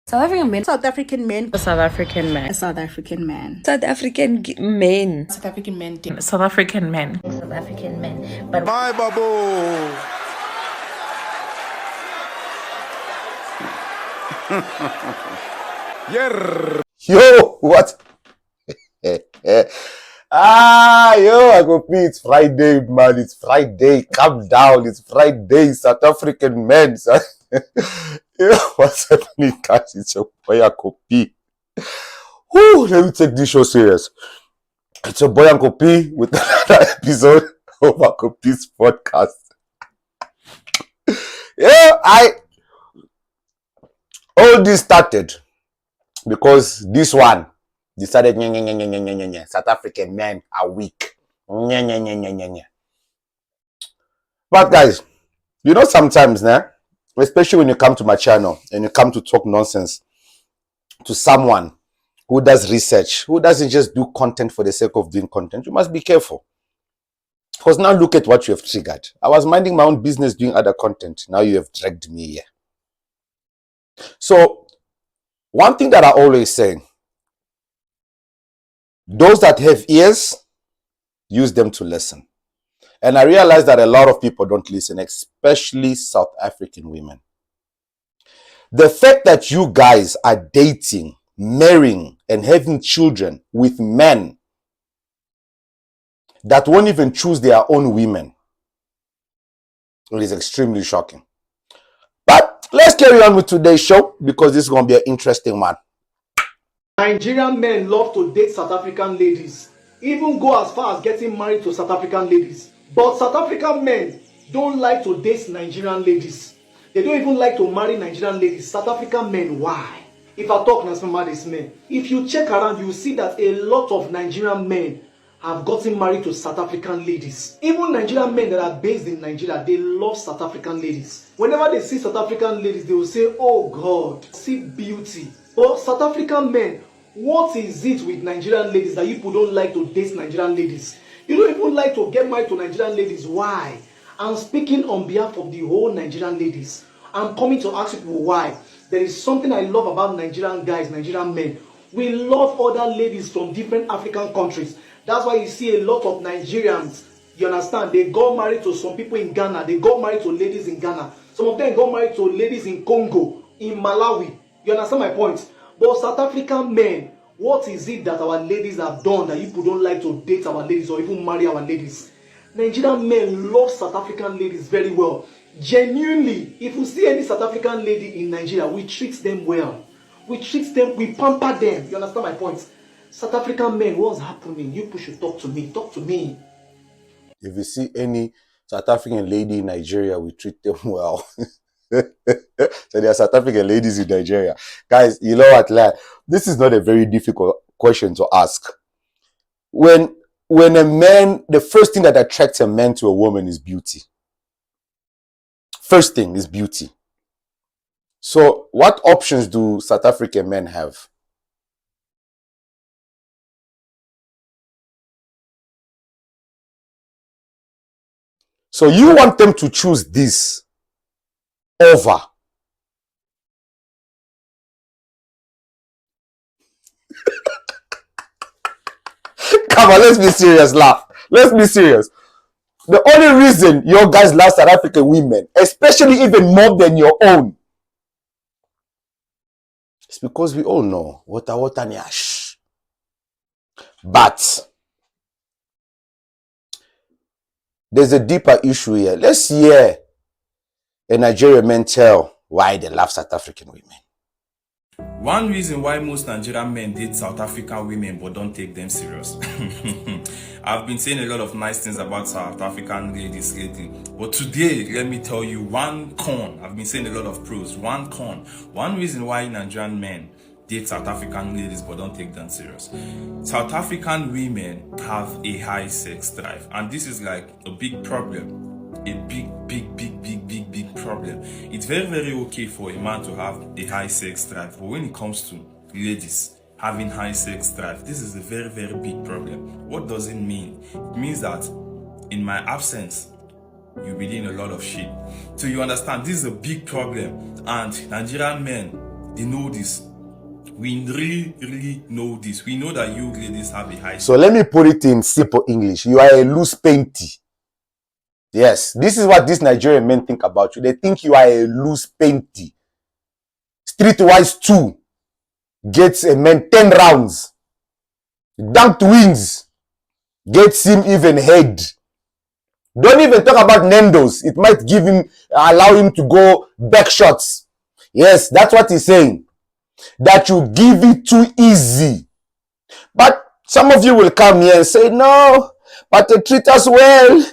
South African men. South African men. South African men. South African man. South African men. South African men. South African men. South African men. But my babu. Yeah. Yo, what? Yo, I go pee. It's Friday, man. It's Friday. Calm down. It's Friday. South African men. Yo, what's happening, guys? It's your boy, Uncle P. Let me take this show serious. It's your boy, Uncle P, with another episode of Uncle P's podcast. Yeah, all this started because this one decided South African men are weak. But guys, you know sometimes now, especially when you come to my channel and you come to talk nonsense to someone who does research, who doesn't just do content for the sake of doing content, you must be careful. Because now look at what you have triggered. I was minding my own business doing other content. Now you have dragged me here. So, one thing that I always say, those that have ears, use them to listen. And I realize that a lot of people don't listen, especially South African women. The fact that you guys are dating, marrying, and having children with men that won't even choose their own women, it is extremely shocking. But let's carry on with today's show because this is going to be an interesting one. Nigerian men love to date South African ladies, even go as far as getting married to South African ladies. But South African men don't like to date Nigerian ladies. They don't even like to marry Nigerian ladies. South African men, why? If I talk now, this men, if you check around, you see that a lot of Nigerian men have gotten married to South African ladies. Even Nigerian men that are based in Nigeria, they love South African ladies. Whenever they see South African ladies, they will say, oh God, see beauty. But South African men, what is it with Nigerian ladies that you people don't like to date Nigerian ladies? You don't even like to get married to Nigerian ladies. Why? I'm speaking on behalf of the whole Nigerian ladies. I'm coming to ask people why. There is something I love about Nigerian guys, Nigerian men. We love other ladies from different African countries. That's why you see a lot of Nigerians, you understand, they got married to some people in Ghana. They got married to ladies in Ghana. Some of them got married to ladies in Congo, in Malawi. You understand my point? But South African men, what is it that our ladies have done that you people don't like to date our ladies or even marry our ladies? Nigerian men love South African ladies very well. Genuinely, if we see any South African lady in Nigeria, we treat them well. We treat them, we pamper them. You understand my point? South African men, what's happening? You people should talk to me. Talk to me. If you see any South African lady in Nigeria, we treat them well. So there are South African ladies in Nigeria. Guys, you know what? Like, this is not a very difficult question to ask. When a man, the first thing that attracts a man to a woman is beauty. First thing is beauty. So what options do South African men have? So you want them to choose this over come on, let's be serious, laugh. Let's be serious. The only reason your guys love South African women, especially even more than your own, it's because we all know what nyash. But there's a deeper issue here. Let's hear a Nigerian men tell why they love South African women. One reason why most Nigerian men date South African women but don't take them serious. I've been saying a lot of nice things about South African ladies lately, but today let me tell you one con. I've been saying a lot of pros. One con. One reason why Nigerian men date South African ladies but don't take them serious. South African women have a high sex drive, and this is like a big problem. A big problem. It's very okay for a man to have a high sex drive, but when it comes to ladies having high sex drive, this is a very big problem. What does it mean? It means that in my absence, you'll be doing a lot of shit. So you understand, this is a big problem, and Nigerian men They know this. We really know this. We know that you ladies have a high. So let me put it in simple English. You are a loose painty. Yes, this is what these Nigerian men think about you. They think you are a loose painty. Streetwise 2 gets a man 10 rounds. Dunked wings gets him even head. Don't even talk about Nendo's. It might allow him to go back shots. Yes, that's what he's saying. That you give it too easy. But some of you will come here and say, no, but they treat us well.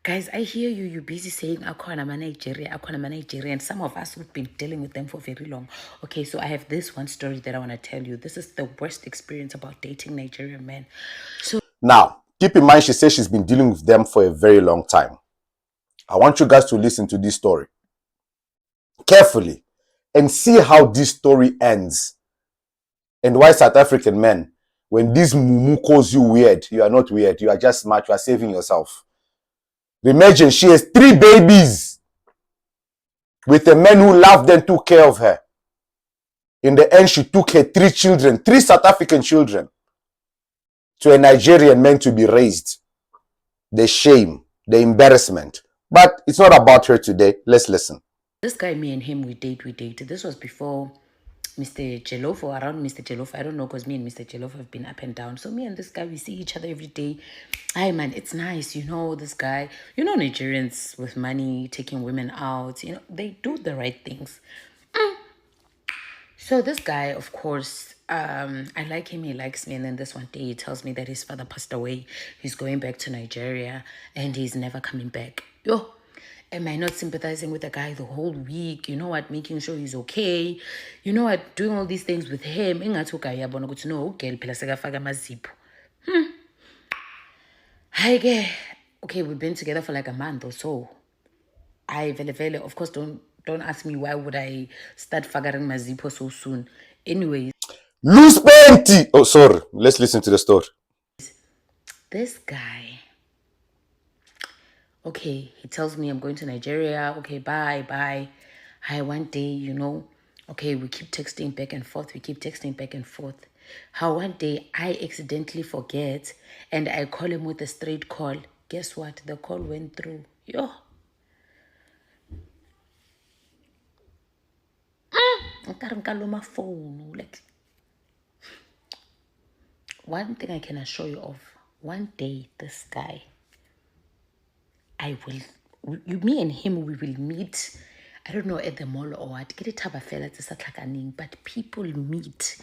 Guys, I hear you. You're busy saying Akwana Nigeria, and some of us who've been dealing with them for very long. Okay, so I have this one story that I want to tell you. This is the worst experience about dating Nigerian men. So now, keep in mind, she says she's been dealing with them for a very long time. I want you guys to listen to this story carefully and see how this story ends. And why South African men, when this mumu calls you weird, you are not weird. You are just smart. You are saving yourself. Imagine she has 3 babies with a man who loved and took care of her. In the end, she took her 3 children, 3 South African children, to a Nigerian man to be raised. The shame, the embarrassment. But it's not about her today. Let's listen. this guy, me and him, we dated. This was before Mr. Jelofo, around Mr. Jelofo. I don't know, because me and Mr. Jelofo have been up and down. So me and this guy, we see each other every day. Hi, man, it's nice. You know, this guy, you know, Nigerians with money, taking women out, you know, they do the right things. So this guy, of course, I like him, he likes me. And then this one day he tells me that his father passed away. He's going back to Nigeria and he's never coming back. Yo, am I not sympathizing with the guy the whole week? You know what? Making sure he's okay. You know what? Doing all these things with him. Okay, we've been together for like a month or so. Of course, don't ask me why would I start fagaring my zippo so soon. Anyways, Loose panty. Oh, sorry. Let's listen to the story. this guy, okay, he tells me I'm going to Nigeria. Okay, bye. Hi, one day, you know, okay, we keep texting back and forth. How one day I accidentally forget and I call him with a straight call. Guess what? The call went through. Yo. Phone, like, one thing I can assure you of, one day this guy, me and him, we will meet, I don't know, at the mall or what, but people meet.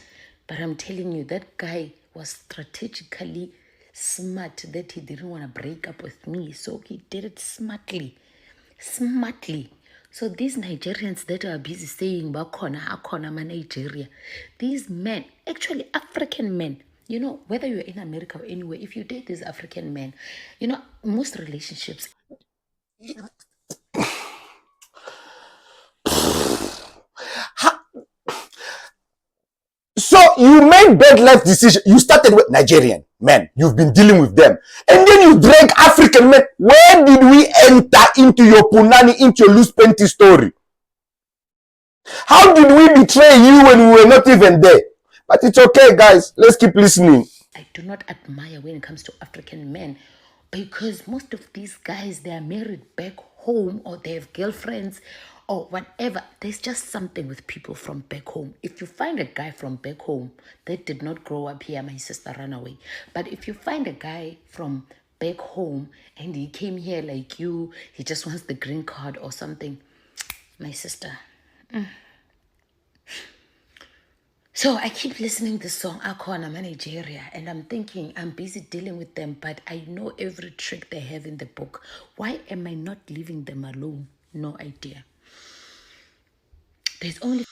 But I'm telling you, that guy was strategically smart that he didn't want to break up with me, so he did it smartly. So these Nigerians that are busy saying akona ma Nigeria, these men, actually African men, you know, whether you're in America or anywhere, if you date these African men, you know, most relationships. So you made bad life decision. You started with Nigerian men. You've been dealing with them. And then you drag African men. Where did we enter into your punani, into your loose panty story? How did we betray you when we were not even there? But it's okay, guys. Let's keep listening. I do not admire when it comes to African men, because most of these guys, they are married back home or they have girlfriends or whatever. There's just something with people from back home. If you find a guy from back home that did not grow up here, my sister, ran away. But if you find a guy from back home and he came here like you, he just wants the green card or something, my sister. So I keep listening to the song Akona Nigeria, and I'm thinking I'm busy dealing with them, but I know every trick they have in the book. Why am I not leaving them alone? No idea. There's only...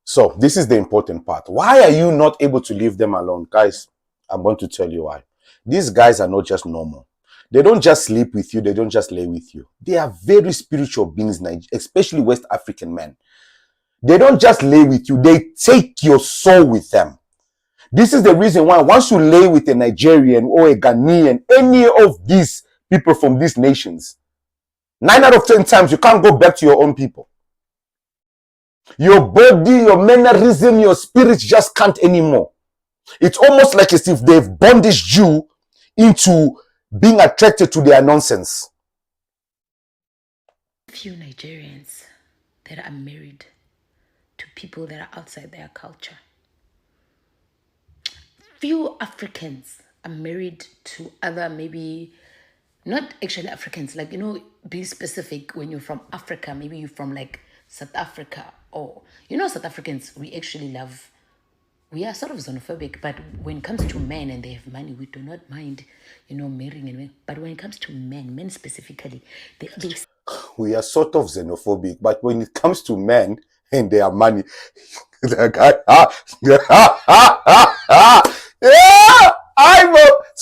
So this is the important part. Why are you not able to leave them alone? Guys, I'm going to tell you why. These guys are not just normal. They don't just sleep with you. They don't just lay with you. They are very spiritual beings, especially West African men. They don't just lay with you. They take your soul with them. This is the reason why once you lay with a Nigerian or a Ghanaian, any of these people from these nations, 9 out of 10 times, you can't go back to your own people. Your body, your mannerism, your spirit just can't anymore. It's almost like as if they've bondaged you into being attracted to their nonsense. Few Nigerians that are married to people that are outside their culture. Few Africans are married to other, maybe not actually Africans, like, be specific. When you're from Africa, maybe you're from like South Africa, or South Africans, we are sort of xenophobic, but when it comes to men and they have money, we do not mind, marrying and but when it comes to men specifically, they we are sort of xenophobic, but when it comes to men and their money, so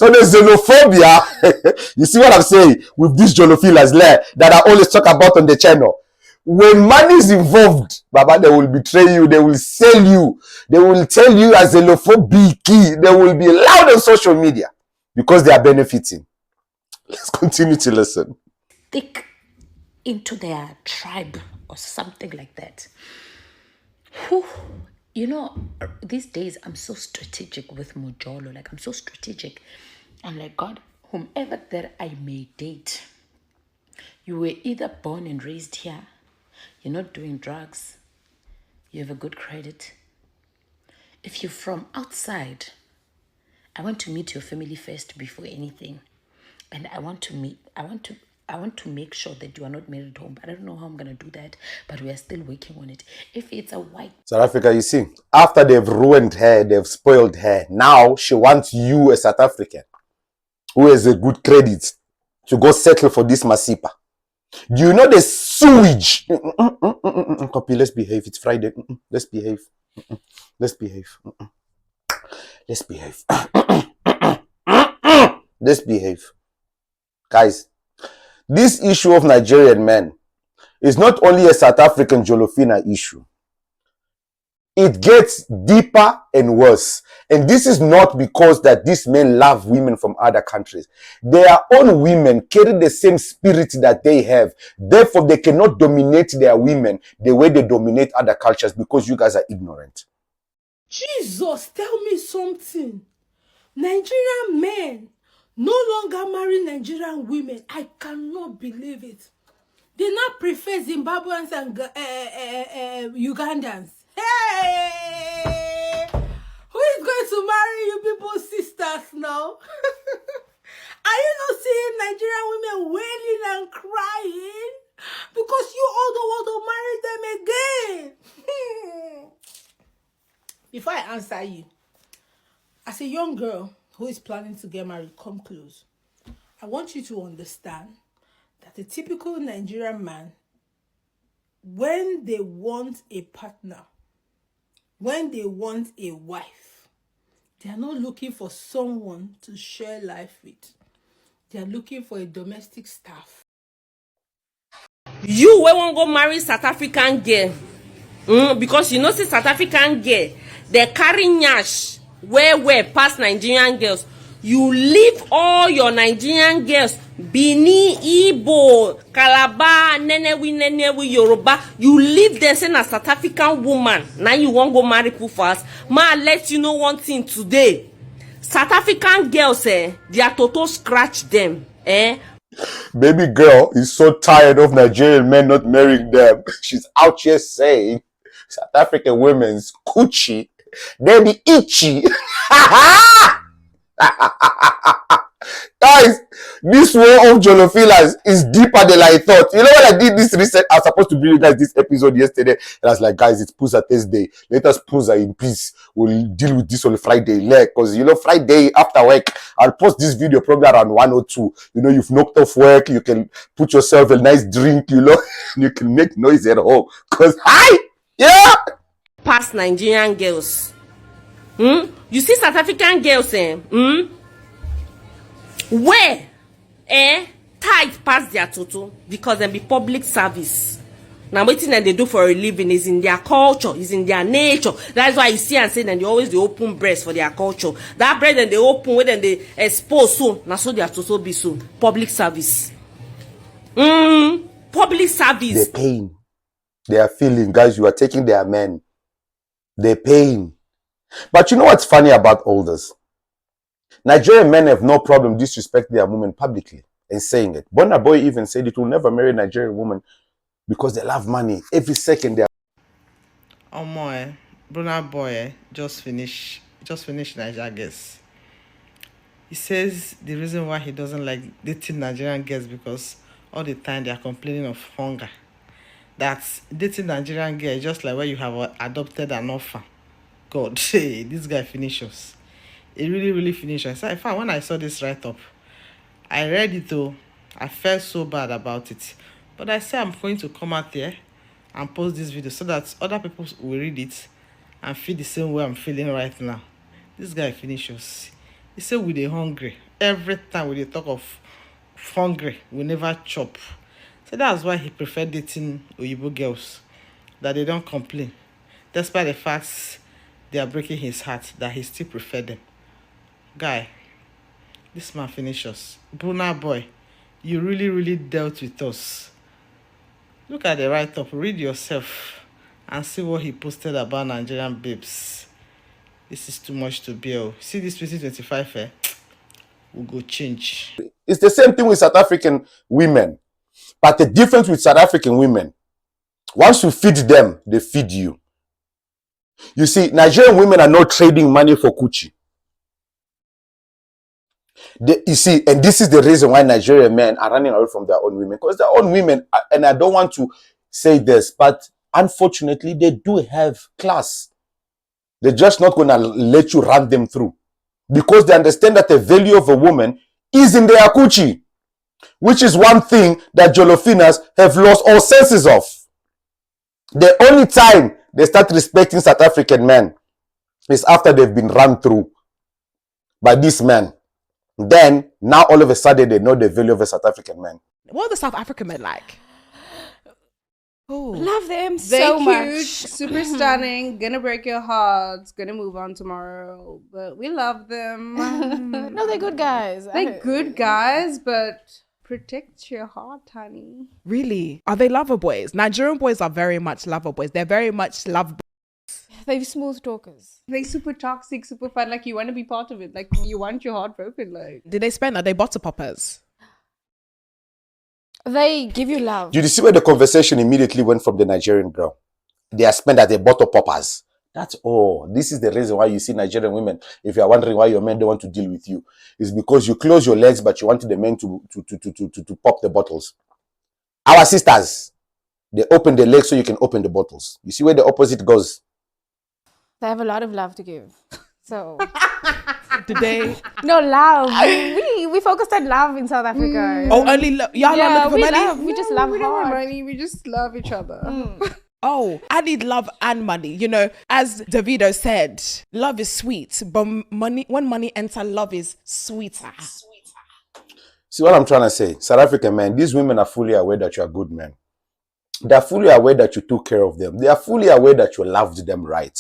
the xenophobia, you see what I'm saying with these jolophilas that I always talk about on the channel. When money is involved, Baba, they will betray you, they will sell you, they will tell you as xenophobic, they will be loud on social media because they are benefiting. Let's continue to listen. stick into their tribe or something like that. Whew. These days I'm so strategic with Mojolo. Like, I'm so strategic. I'm like, God, whomever that I may date, you were either born and raised here, you're not doing drugs, you have a good credit. If you're from outside, I want to meet your family first before anything. And I want to make sure that you are not married home. I don't know how I'm going to do that, but we are still working on it. If it's a white... South Africa, you see, after they've ruined her, they've spoiled her, now she wants you, a South African, who has a good credit, to go settle for this Masipa. Do you know the sewage? Copy, let's behave. It's Friday. Let's behave. Let's behave. Let's behave. Let's behave. Guys, this issue of Nigerian men is not only a South African Jolofina issue. It gets deeper and worse. And this is not because that these men love women from other countries. Their own women carry the same spirit that they have. Therefore, they cannot dominate their women the way they dominate other cultures because you guys are ignorant. Jesus, tell me something. Nigerian men no longer marry Nigerian women. I cannot believe it. They now prefer Zimbabweans and Ugandans. Hey! Who is going to marry you people's sisters now? Are you not seeing Nigerian women wailing and crying? Because you all don't want to marry them again. Before I answer you, as a young girl who is planning to get married, come close. I want you to understand that a typical Nigerian man, when they want a partner, when they want a wife, they are not looking for someone to share life with. They are looking for a domestic staff. You won't go marry South African girl, because you know say South African girl, they carry nyash where past Nigerian girls. You leave all your Nigerian girls, Bini, Igbo, Calabar, Nenewi, Yoruba. You leave them saying a South African woman. Now you won't go marry people fast. Ma, let you know one thing today. South African girls, they are total scratch them. Baby girl is so tired of Nigerian men not marrying them. She's out here saying South African women's coochie, they be itchy. Guys, this war of Jolofilas is deeper than I thought. You know when I did this research, I was supposed to bring you guys this episode yesterday, and I was like, guys, it's Puza Thursday. Let us Puza in peace. We'll deal with this on Friday. Because, Friday after work, I'll post this video probably around 1 or 2. You've knocked off work. You can put yourself a nice drink, you can make noise at home. Because, Past Nigerian girls. You see South African girls, where tight past their toto because they be public service. Now waiting that they do for a living is in their culture, is in their nature. That's why you see and say that they always they open breast for their culture. That breast and they open when they expose so now so their toto be so public service. public service. They're paying. They are feeling, guys, you are taking their men. They're paying. But you know what's funny about all this? Nigerian men have no problem disrespecting their women publicly and saying it. Burna Boy even said it will never marry a Nigerian woman because they love money. Every second they are. Burna Boy just finished Nigerian girls. He says the reason why he doesn't like dating Nigerian girls because all the time they are complaining of hunger. That's dating Nigerian girl is just like where you have adopted an orphan. God, hey, this guy finishes. It really finishes. In fact, when I saw this write-up, I read it though. I felt so bad about it. But I said I'm going to come out there and post this video so that other people will read it and feel the same way I'm feeling right now. This guy finishes. He said we dey hungry. Every time we dey talk of hungry, we never chop. So that's why he preferred dating Oyibo girls, that they don't complain. Despite the fact they are breaking his heart, that he still preferred them. Guy, this man finishes. Burna Boy, you really dealt with us. Look at the write-up, read yourself, and see what he posted about Nigerian babes. This is too much to bear. See this 2025, will go change. It's the same thing with South African women. But the difference with South African women, once you feed them, they feed you. You see, Nigerian women are not trading money for Gucci. You see, and this is the reason why Nigerian men are running away from their own women. Because their own women, and I don't want to say this, but unfortunately, they do have class. They're just not going to let you run them through. Because they understand that the value of a woman is in their Gucci. Which is one thing that Jolofinas have lost all senses of. The only time they start respecting South African men is after they've been run through by this man. Then, now all of a sudden, they know the value of a South African man. What are the South African men like? Ooh. Love them They're so cute, much. super stunning, gonna break your hearts, gonna move on tomorrow, but we love them. No, they're good guys. They're good guys, but protect your heart, honey. Really? Are they lover boys? Nigerian boys are very much lover boys. They're very much love boys. They're smooth talkers. They're super toxic, super fun. Like you want to be part of it. Like you want your heart broken. Like Did they spend? Are they bottle poppers? They give you love. Did you see where the conversation immediately went from the Nigerian girl? They are spent at the bottle poppers. That's all. This is the reason why you see Nigerian women. If you are wondering why your men don't want to deal with you, it's because you close your legs, but you want the men to pop the bottles. Our sisters, they open the legs so you can open the bottles. You see where the opposite goes? They have a lot of love to give. So Did they? no love. We focused on love in South Africa. Oh, only love. Y'all not looking for money? We just love we don't want hard. money. We just love each other. Oh, I need love and money. You know, as Davido said, love is sweet, but money, when money enters, love is sweeter. See what I'm trying to say? South African men, these women are fully aware that you are good men. They are fully aware that you took care of them. They are fully aware that you loved them right.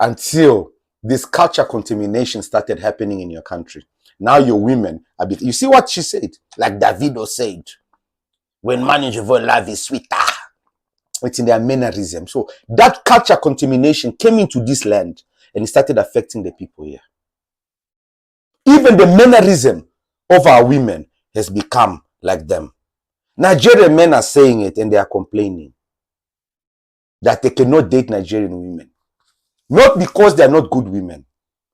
Until this culture contamination started happening in your country. Now your women are you see what she said? Like Davido said, when manageable love is sweeter. It's in their mannerisms. So that culture contamination came into this land and it started affecting the people here. Even the mannerism of our women has become like them. Nigerian men are saying it and they are complaining that they cannot date Nigerian women. Not because they are not good women,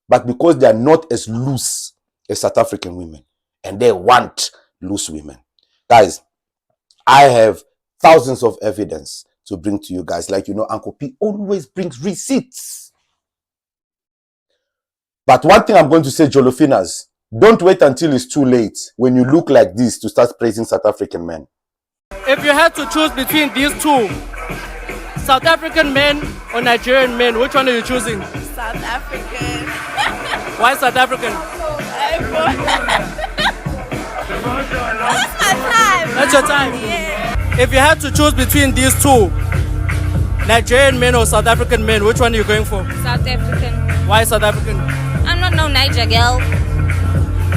but because they are not as loose as South African women. And they want loose women. Guys, I have thousands of evidence to bring to you guys. Like, you know, Uncle P always brings receipts. But one thing I'm going to say, Jolofinas, don't wait until it's too late when you look like this to start praising South African men. If you had to choose between these two, South African men or Nigerian men, which one are you choosing? South African. Why South African? That's my time. That's your time? Yeah. If you had to choose between these two, Nigerian men or South African men, which one are you going for? South African. Why South African? I'm not no Niger girl.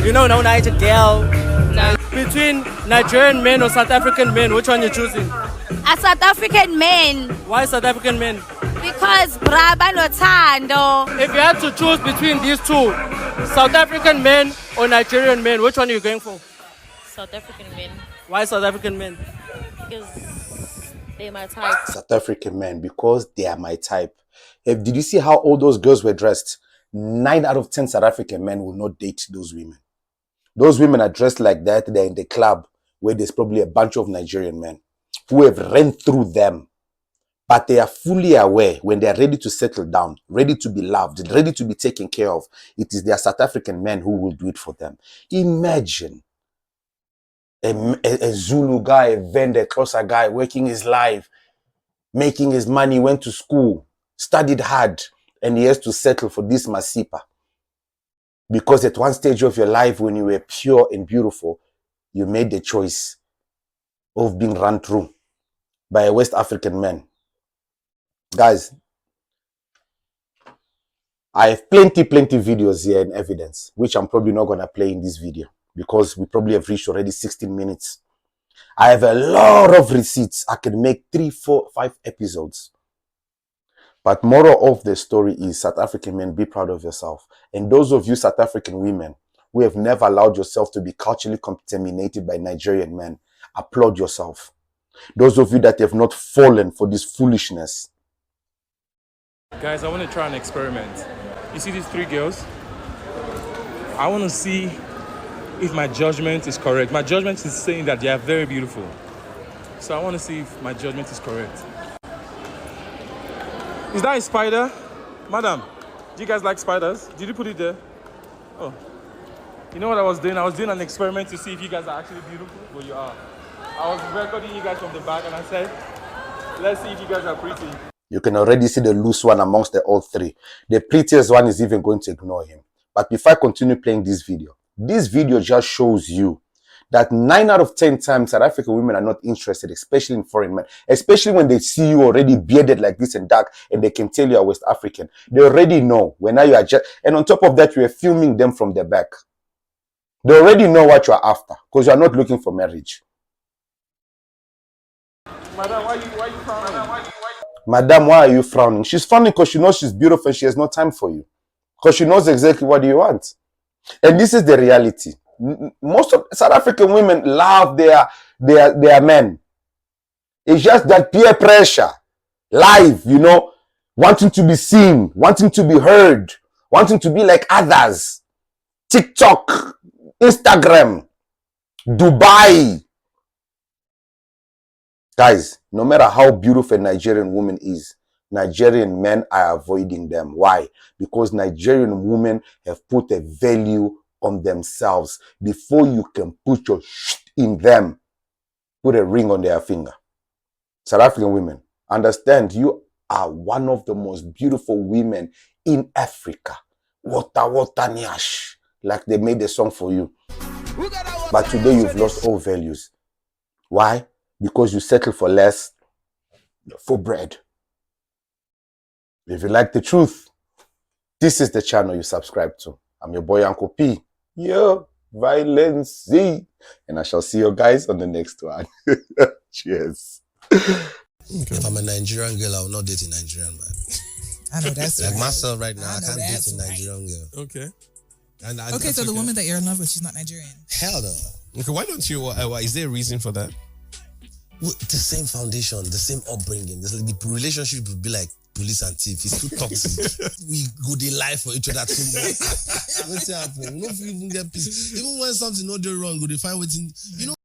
You know no Niger girl. No. between Nigerian men or South African men, which one you choosing? A South African man. Why South African men? Because braba no tando. If you had to choose between these two, South African men or Nigerian men, which one are you going for? South African men. Why South African men? Because they're my type. South African men, because they are my type. Did you see how all those girls were dressed? 9 out of 10 South African men will not date those women. Those women are dressed like that. They're in the club where there's probably a bunch of Nigerian men who have ran through them. But they are fully aware when they are ready to settle down, ready to be loved, ready to be taken care of. It is their South African men who will do it for them. Imagine a Zulu guy, a vendor, closer guy, working his life, making his money, went to school, studied hard, and he has to settle for this Masipa. Because at one stage of your life, when you were pure and beautiful, you made the choice of being run through by a West African man. Guys, I have plenty videos here in evidence, which I'm probably not going to play in this video because we probably have reached already 16 minutes. I have a lot of receipts. I can make 3, 4, 5 episodes. But moral of the story is, South African men, be proud of yourself. And those of you South African women who have never allowed yourself to be culturally contaminated by Nigerian men, applaud yourself. Those of you that have not fallen for this foolishness. Guys, I want to try an experiment. You see these 3 girls? I want to see if my judgment is correct. My judgment is saying that they are very beautiful. So I want to see if my judgment is correct. Is that a spider? Madam, do you guys like spiders? Did you put it there? Oh. You know what I was doing? I was doing an experiment to see if you guys are actually beautiful. Well, you are. I was recording you guys from the back and I said, let's see if you guys are pretty. You can already see the loose one amongst the all 3. The prettiest one is even going to ignore him. But before I continue playing this video just shows you that 9 out of 10 times South African women are not interested, especially in foreign men. Especially when they see you already bearded like this and dark and they can tell you are West African. They already know. When now you are just, and on top of that, you are filming them from the back. They already know what you are after because you are not looking for marriage. Madam, why are you frowning? Madam, why are you frowning? She's frowning because she knows she's beautiful and she has no time for you. Because she knows exactly what you want. And this is the reality. Most of South African women love their men. It's just that peer pressure. Life, you know, wanting to be seen, wanting to be heard, wanting to be like others. TikTok, Instagram, Dubai. Guys, no matter how beautiful a Nigerian woman is, Nigerian men are avoiding them. Why? Because Nigerian women have put a value on themselves. Before you can put your shit in them, put a ring on their finger. South African women, understand you are one of the most beautiful women in Africa. Wota nyash. Like they made a song for you. But today you've lost all values. Why? Because you settle for less for bread. If you like the truth, this is the channel you subscribe to. I'm your boy Uncle P. Yo, violence. And I shall see you guys on the next one. Cheers. If I'm a Nigerian girl, I will not date a Nigerian man. I know that's like right. myself right now. I can't date a right. Nigerian girl. Okay. Okay, so the woman that you're in love with, she's not Nigerian. Hell no. Okay, why don't you? Is there a reason for that? Well, the same foundation, the same upbringing. The relationship would be like police and thief. It's too toxic. We go dey lie for each other too much. What's happening? We don't even get peace. Even when something not do wrong, go dey find waiting. You know.